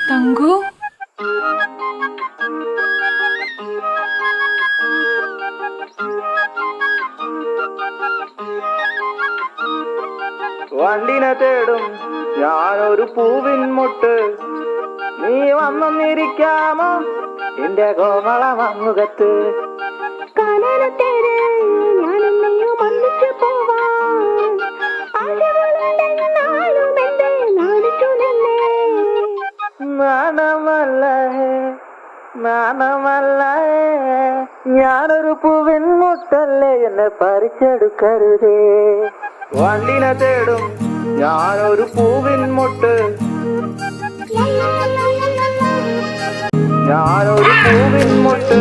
തങ്കു, വണ്ടിനെ തേടും ഞാനൊരു പൂവിൻ മുട്ട്, നീ വന്നിരിക്കാമോ എന്റെ കോമള മമ്മുഖത്ത്. നാണമല്ല ഞാനൊരു പൂവിൻ മുട്ടല്ലേ, എന്നെ പറിച്ചെടുക്കരുതേ. വണ്ടിനെ തേടും ഞാനൊരു പൂവിൻ മുട്ട്, ഞാനൊരു പൂവിൻ മുട്ട്.